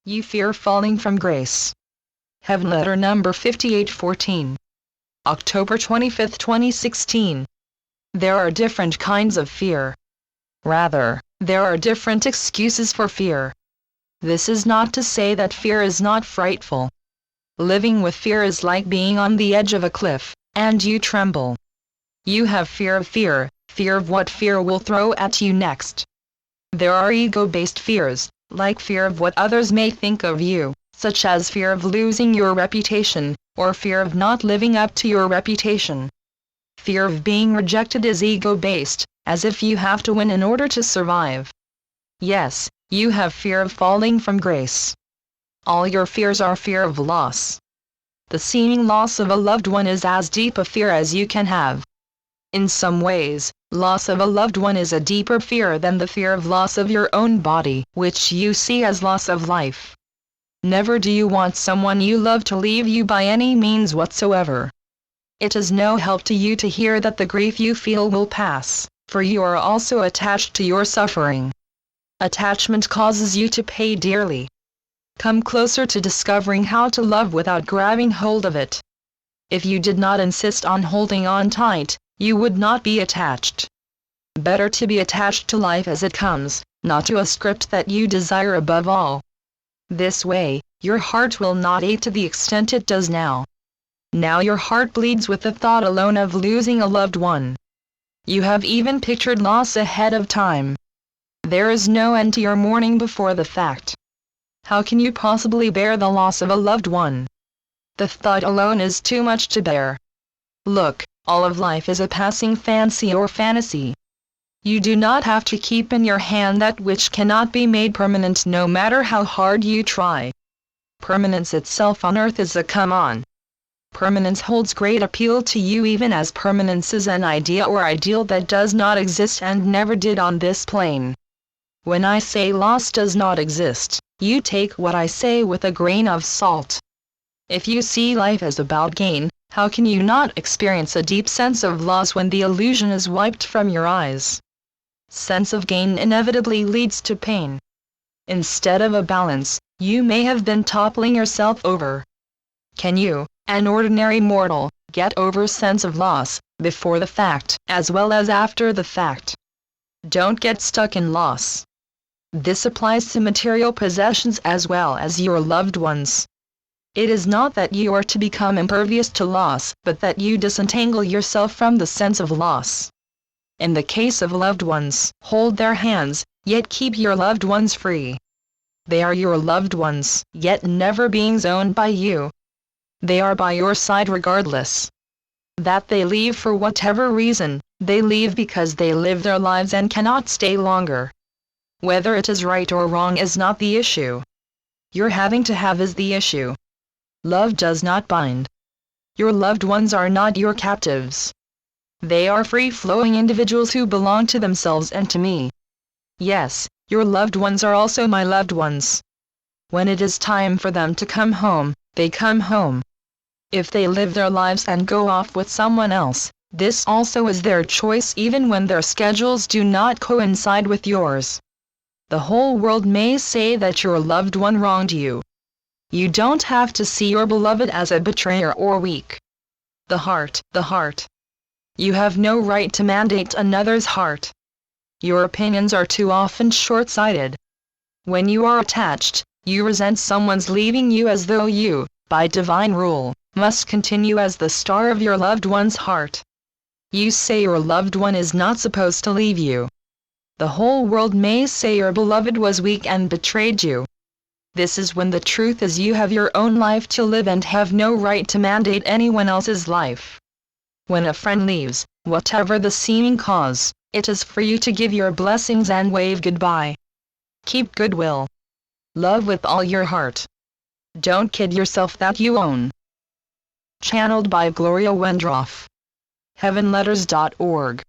You fear falling from grace. Heavenletter number 5814. October 25, 2016. There are different kinds of fear. Rather, there are different excuses for fear. This is not to say that fear is not frightful. Living with fear is like being on the edge of a cliff, and you tremble. You have fear of what fear will throw at you next. There are ego-based fears, like fear of what others may think of you, such as fear of losing your reputation, or fear of not living up to your reputation. Fear of being rejected is ego-based, as if you have to win in order to survive. Yes, you have fear of falling from grace. All your fears are fear of loss. The seeming loss of a loved one is as deep a fear as you can have. In some ways, loss of a loved one is a deeper fear than the fear of loss of your own body, which you see as loss of life. Never do you want someone you love to leave you by any means whatsoever. It is no help to you to hear that the grief you feel will pass, for you are also attached to your suffering. Attachment causes you to pay dearly. Come closer to discovering how to love without grabbing hold of it. If you did not insist on holding on tight, you would not be attached. Better to be attached to life as it comes, not to a script that you desire above all. This way, your heart will not ache to the extent it does now. Now your heart bleeds with the thought alone of losing a loved one. You have even pictured loss ahead of time. There is no end to your mourning before the fact. How can you possibly bear the loss of a loved one? The thought alone is too much to bear. Look, all of life is a passing fancy or fantasy. You do not have to keep in your hand that which cannot be made permanent no matter how hard you try. Permanence itself on earth is a come-on. Permanence holds great appeal to you even as permanence is an idea or ideal that does not exist and never did on this plane. When I say loss does not exist, you take what I say with a grain of salt. If you see life as about gain, how can you not experience a deep sense of loss when the illusion is wiped from your eyes? Sense of gain inevitably leads to pain. Instead of a balance, you may have been toppling yourself over. Can you, an ordinary mortal, get over sense of loss, before the fact, as well as after the fact? Don't get stuck in loss. This applies to material possessions as well as your loved ones. It is not that you are to become impervious to loss, but that you disentangle yourself from the sense of loss. In the case of loved ones, hold their hands, yet keep your loved ones free. They are your loved ones, yet never beings owned by you. They are by your side regardless. That they leave for whatever reason, they leave because they live their lives and cannot stay longer. Whether it is right or wrong is not the issue. Your having to have is the issue. Love does not bind. Your loved ones are not your captives. They are free-flowing individuals who belong to themselves and to me. Yes, your loved ones are also my loved ones. When it is time for them to come home, they come home. If they live their lives and go off with someone else, this also is their choice even when their schedules do not coincide with yours. The whole world may say that your loved one wronged you. You don't have to see your beloved as a betrayer or weak. The heart. You have no right to mandate another's heart. Your opinions are too often short-sighted. When you are attached, you resent someone's leaving you as though you, by divine rule, must continue as the star of your loved one's heart. You say your loved one is not supposed to leave you. The whole world may say your beloved was weak and betrayed you. This is when the truth is you have your own life to live and have no right to mandate anyone else's life. When a friend leaves, whatever the seeming cause, it is for you to give your blessings and wave goodbye. Keep goodwill. Love with all your heart. Don't kid yourself that you own. Channeled by Gloria Wendroff. Heavenletters.org